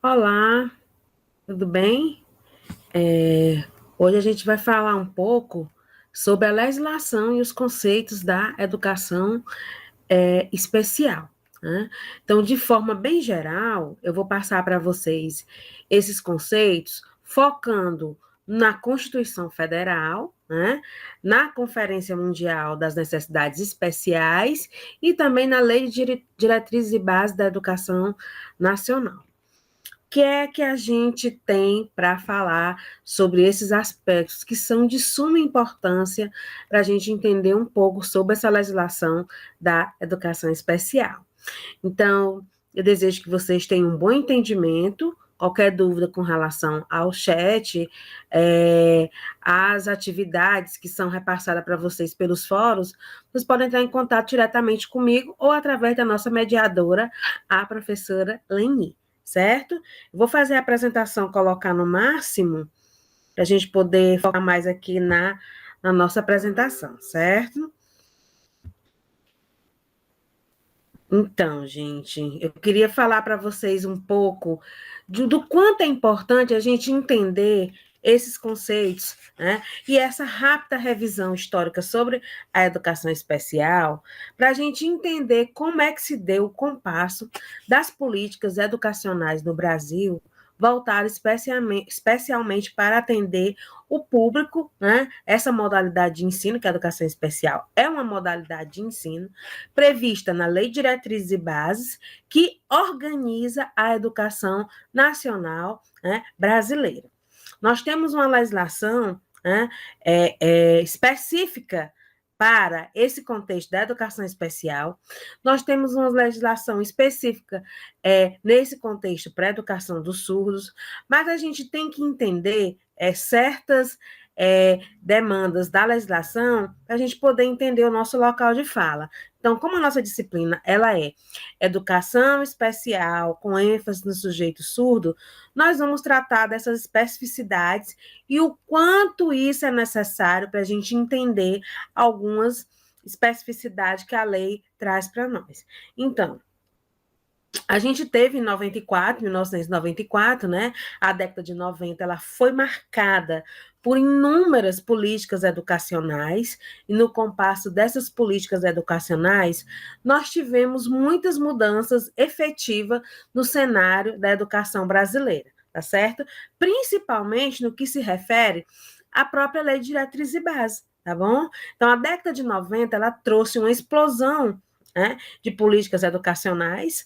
Olá, tudo bem? Hoje a gente vai falar um pouco sobre a legislação e os conceitos da educação especial, né? Então, de forma bem geral, eu vou passar para vocês esses conceitos, focando na Constituição Federal, né? Na Conferência Mundial das Necessidades Especiais e também na Lei de Diretrizes e Bases da Educação Nacional. Que é que a gente tem para falar sobre esses aspectos que são de suma importância para a gente entender um pouco sobre essa legislação da educação especial. Então, eu desejo que vocês tenham um bom entendimento. Qualquer dúvida com relação ao chat, às atividades que são repassadas para vocês pelos fóruns, vocês podem entrar em contato diretamente comigo ou através da nossa mediadora, a professora Leni, certo? Eu vou fazer a apresentação, colocar no máximo, para a gente poder focar mais aqui na nossa apresentação, certo? Então, gente, eu queria falar para vocês um pouco do quanto é importante a gente entender esses conceitos, né? E essa rápida revisão histórica sobre a educação especial, para a gente entender como é que se deu o compasso das políticas educacionais no Brasil, voltado especialmente para atender o público, né? Essa modalidade de ensino, que é a educação especial é uma modalidade de ensino prevista na Lei de Diretrizes e Bases, que organiza a educação nacional, né, brasileira. Nós temos uma legislação, né, específica para esse contexto da educação especial. Nós temos uma legislação específica nesse contexto para a educação dos surdos, mas a gente tem que entender certas demandas da legislação para a gente poder entender o nosso local de fala. Então, como a nossa disciplina ela é educação especial, com ênfase no sujeito surdo, nós vamos tratar dessas especificidades e o quanto isso é necessário para a gente entender algumas especificidades que a lei traz para nós. Então, a gente teve em 1994, né? A década de 90, ela foi marcada por inúmeras políticas educacionais, e no compasso dessas políticas educacionais, nós tivemos muitas mudanças efetivas no cenário da educação brasileira, tá certo? Principalmente no que se refere à própria Lei de Diretriz e Base, tá bom? Então, a década de 90, ela trouxe uma explosão, né, de políticas educacionais,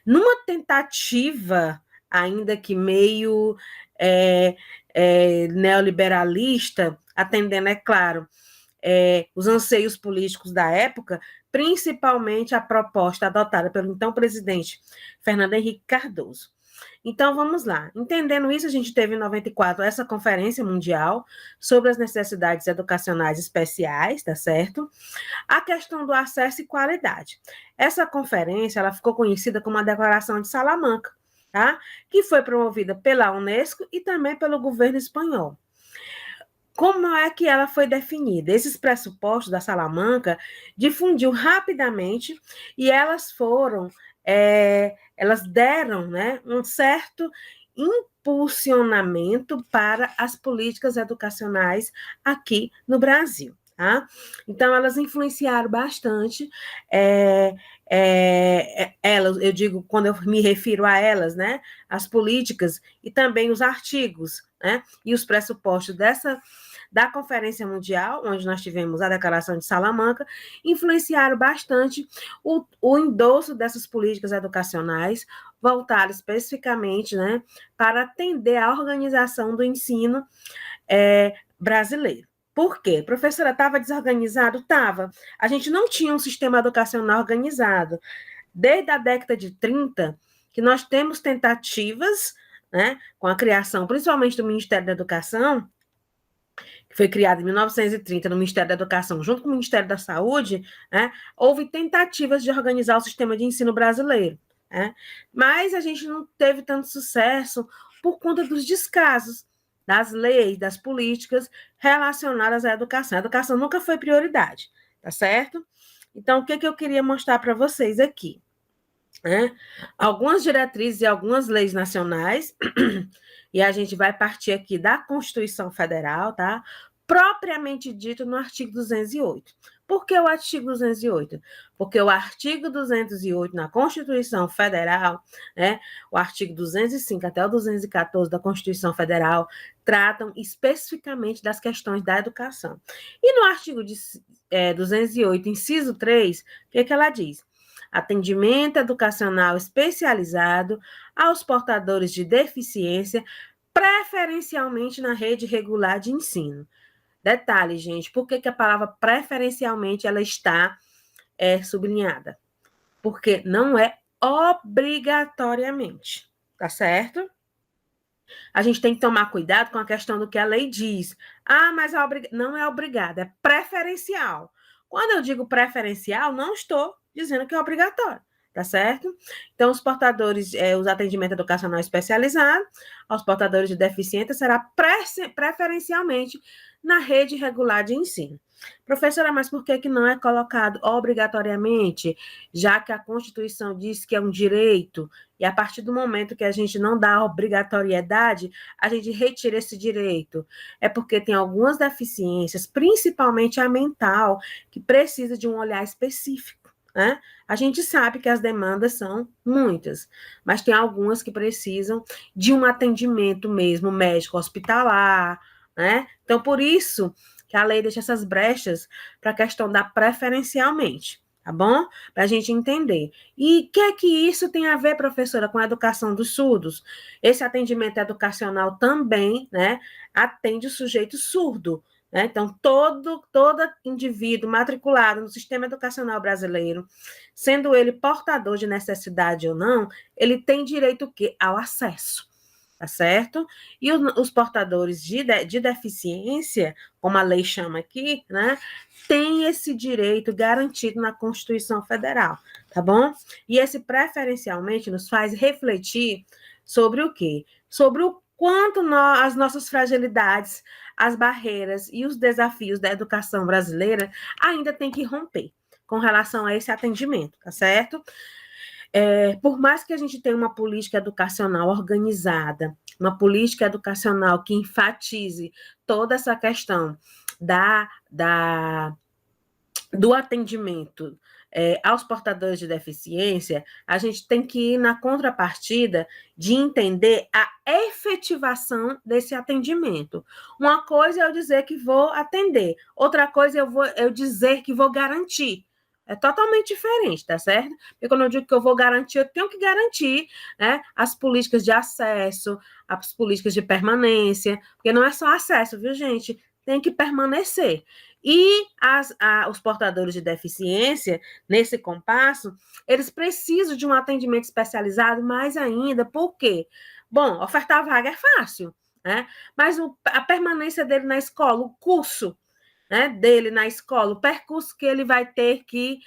numa tentativa, ainda que meio neoliberalista, atendendo, é claro, os anseios políticos da época, principalmente a proposta adotada pelo então presidente Fernando Henrique Cardoso. Então, vamos lá. Entendendo isso, a gente teve em 94 essa conferência mundial sobre as necessidades educacionais especiais, tá certo? A questão do acesso e qualidade. Essa conferência, ela ficou conhecida como a Declaração de Salamanca, tá? Que foi promovida pela Unesco e também pelo governo espanhol. Como é que ela foi definida? Esses pressupostos da Salamanca difundiu rapidamente e elas deram, né, um certo impulsionamento para as políticas educacionais aqui no Brasil. Tá? Então, elas influenciaram bastante, elas, eu digo, quando eu me refiro a elas, né, as políticas e também os artigos, né, e os pressupostos da Conferência Mundial, onde nós tivemos a Declaração de Salamanca, influenciaram bastante o endosso dessas políticas educacionais, voltadas especificamente, né, para atender à organização do ensino brasileiro. Por quê? Professora, estava desorganizado? Estava. A gente não tinha um sistema educacional organizado. Desde a década de 30, que nós temos tentativas, né, com a criação, principalmente do Ministério da Educação, que foi criado em 1930 no Ministério da Educação, junto com o Ministério da Saúde, né, houve tentativas de organizar o sistema de ensino brasileiro. Né, mas a gente não teve tanto sucesso por conta dos descasos das leis, das políticas relacionadas à educação. A educação nunca foi prioridade, tá certo? Então, o que eu queria mostrar para vocês aqui? né? Algumas diretrizes e algumas leis nacionais, e a gente vai partir aqui da Constituição Federal, tá? Propriamente dito no artigo 208. Por que o artigo 208? Porque o artigo 208 na Constituição Federal, né, o artigo 205 até o 214 da Constituição Federal, tratam especificamente das questões da educação. E no artigo 208, inciso 3, o que ela diz? Atendimento educacional especializado aos portadores de deficiência, preferencialmente na rede regular de ensino. Detalhe, gente, por que a palavra preferencialmente ela está sublinhada? Porque não é obrigatoriamente, tá certo? A gente tem que tomar cuidado com a questão do que a lei diz. Ah, mas não é obrigada, é preferencial. Quando eu digo preferencial, não estou dizendo que é obrigatório, tá certo? Então, os portadores, os atendimentos educacional especializado, aos portadores de deficiência, será preferencialmente na rede regular de ensino. Professora, mas por que não é colocado obrigatoriamente, já que a Constituição diz que é um direito, e a partir do momento que a gente não dá obrigatoriedade, a gente retira esse direito? É porque tem algumas deficiências, principalmente a mental, que precisa de um olhar específico, né? A gente sabe que as demandas são muitas, mas tem algumas que precisam de um atendimento mesmo médico hospitalar, né? Então, por isso que a lei deixa essas brechas para a questão da preferencialmente, tá bom? Para a gente entender. E o que isso tem a ver, professora, com a educação dos surdos? Esse atendimento educacional também, né, atende o sujeito surdo, né? Então, todo indivíduo matriculado no sistema educacional brasileiro, sendo ele portador de necessidade ou não, ele tem direito o quê? Ao acesso, tá certo? E os portadores de deficiência, como a lei chama aqui, né, tem esse direito garantido na Constituição Federal, tá bom? E esse preferencialmente nos faz refletir sobre o quê? Sobre o quanto as nossas fragilidades, as barreiras e os desafios da educação brasileira ainda tem que romper com relação a esse atendimento, tá certo? Por mais que a gente tenha uma política educacional organizada, uma política educacional que enfatize toda essa questão do atendimento aos portadores de deficiência, a gente tem que ir na contrapartida de entender a efetivação desse atendimento. Uma coisa é eu dizer que vou atender, outra coisa é eu dizer que vou garantir. É totalmente diferente, tá certo? Porque quando eu digo que eu vou garantir, eu tenho que garantir, né, as políticas de acesso, as políticas de permanência, porque não é só acesso, viu, gente? Tem que permanecer. E os portadores de deficiência, nesse compasso, eles precisam de um atendimento especializado mais ainda. Por quê? Bom, ofertar vaga é fácil, né? Mas a permanência dele na escola, o curso, né, dele na escola, o percurso que ele vai ter que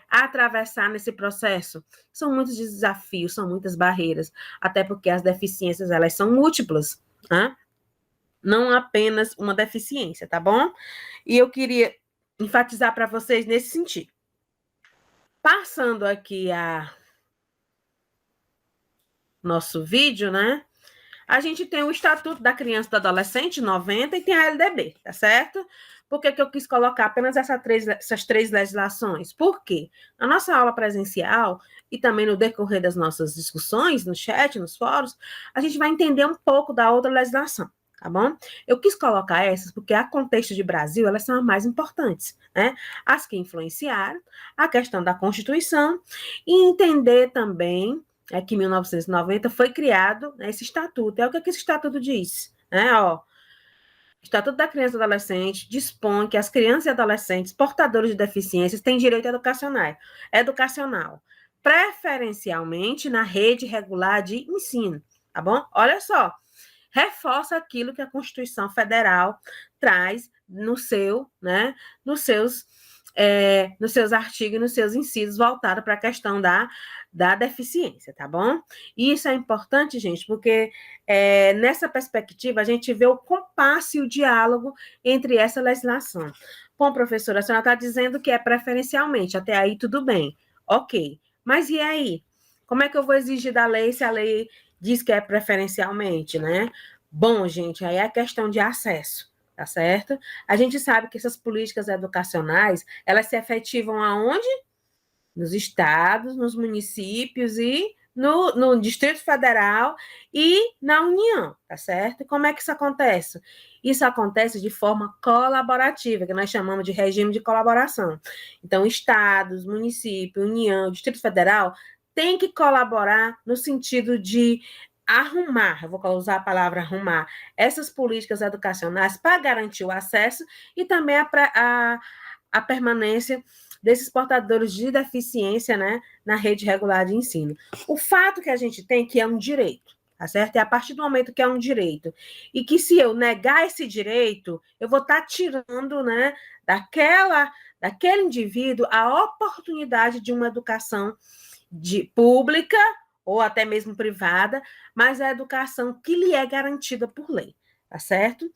atravessar nesse processo. São muitos desafios, são muitas barreiras, até porque as deficiências, elas são múltiplas, né? Não apenas uma deficiência, tá bom? E eu queria enfatizar para vocês nesse sentido. Passando aqui a nosso vídeo, né? A gente tem o Estatuto da Criança e do Adolescente, 90, e tem a LDB, tá certo? Por que eu quis colocar apenas essas três legislações? Por quê? Na nossa aula presencial e também no decorrer das nossas discussões, no chat, nos fóruns, a gente vai entender um pouco da outra legislação, tá bom? Eu quis colocar essas porque, a contexto de Brasil, elas são as mais importantes, né? As que influenciaram a questão da Constituição e entender também que em 1990 foi criado, né, esse estatuto. O que esse estatuto diz? Ó, o Estatuto da Criança e do Adolescente dispõe que as crianças e adolescentes portadores de deficiências têm direito educacional, preferencialmente na rede regular de ensino, tá bom? Olha só, reforça aquilo que a Constituição Federal traz nos seus artigos e nos seus incisos voltados para a questão da deficiência, tá bom? E isso é importante, gente, porque nessa perspectiva a gente vê o compasso e o diálogo entre essa legislação. Bom, professora, a senhora está dizendo que é preferencialmente, até aí tudo bem, ok. Mas e aí? Como é que eu vou exigir da lei se a lei diz que é preferencialmente, né? Bom, gente, aí é a questão de acesso, tá certo? A gente sabe que essas políticas educacionais, elas se efetivam aonde? Nos estados, nos municípios e no Distrito Federal e na União, tá certo? E como é que isso acontece? Isso acontece de forma colaborativa, que nós chamamos de regime de colaboração. Então, estados, município, União, Distrito Federal tem que colaborar no sentido de arrumar, eu vou usar a palavra arrumar, essas políticas educacionais para garantir o acesso e também a permanência desses portadores de deficiência, né, na rede regular de ensino. O fato que a gente tem que é um direito, tá certo? É a partir do momento que é um direito e que se eu negar esse direito, eu vou estar tirando, né, daquele indivíduo a oportunidade de uma educação pública ou até mesmo privada, mas a educação que lhe é garantida por lei, tá certo?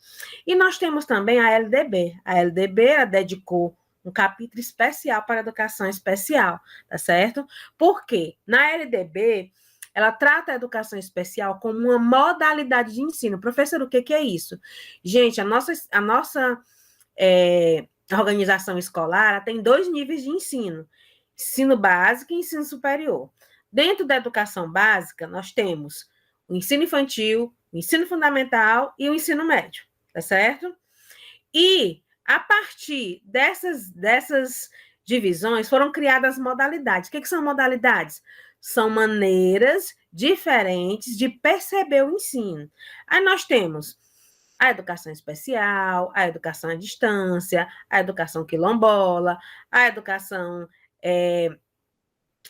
E nós temos também a LDB. A LDB ela dedicou um capítulo especial para a educação especial, tá certo? Porque na LDB ela trata a educação especial como uma modalidade de ensino. Professor, o que é isso? Gente, a organização escolar tem 2 níveis de ensino: ensino básico e ensino superior. Dentro da educação básica, nós temos o ensino infantil, o ensino fundamental e o ensino médio, tá certo? E a partir dessas divisões foram criadas modalidades. O que são modalidades? São maneiras diferentes de perceber o ensino. Aí nós temos a educação especial, a educação à distância, a educação quilombola, a educação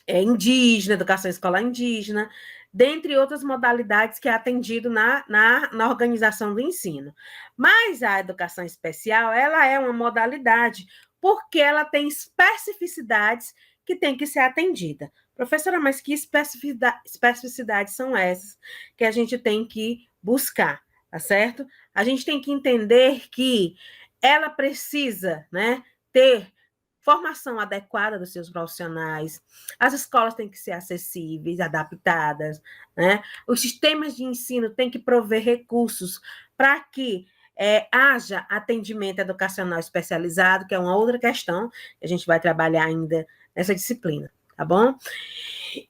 indígena, educação escolar indígena, dentre outras modalidades que é atendido na organização do ensino. Mas a educação especial, ela é uma modalidade porque ela tem especificidades que tem que ser atendida. Professora, mas que especificidades são essas que a gente tem que buscar, tá certo? A gente tem que entender que ela precisa, né, ter formação adequada dos seus profissionais, as escolas têm que ser acessíveis, adaptadas, né? Os sistemas de ensino têm que prover recursos para que haja atendimento educacional especializado, que é uma outra questão que a gente vai trabalhar ainda nessa disciplina, tá bom?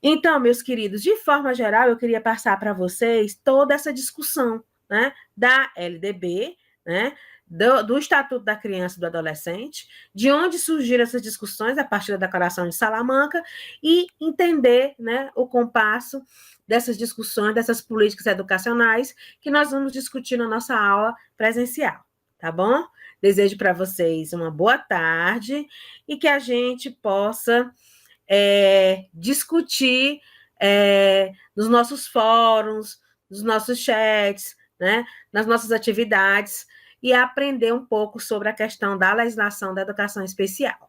Então, meus queridos, de forma geral, eu queria passar para vocês toda essa discussão, né, da LDB, né, do Estatuto da Criança e do Adolescente, de onde surgiram essas discussões a partir da Declaração de Salamanca e entender, né, o compasso dessas discussões, dessas políticas educacionais que nós vamos discutir na nossa aula presencial, tá bom? Desejo para vocês uma boa tarde e que a gente possa discutir nos nossos fóruns, nos nossos chats, né, nas nossas atividades, e aprender um pouco sobre a questão da legislação da educação especial.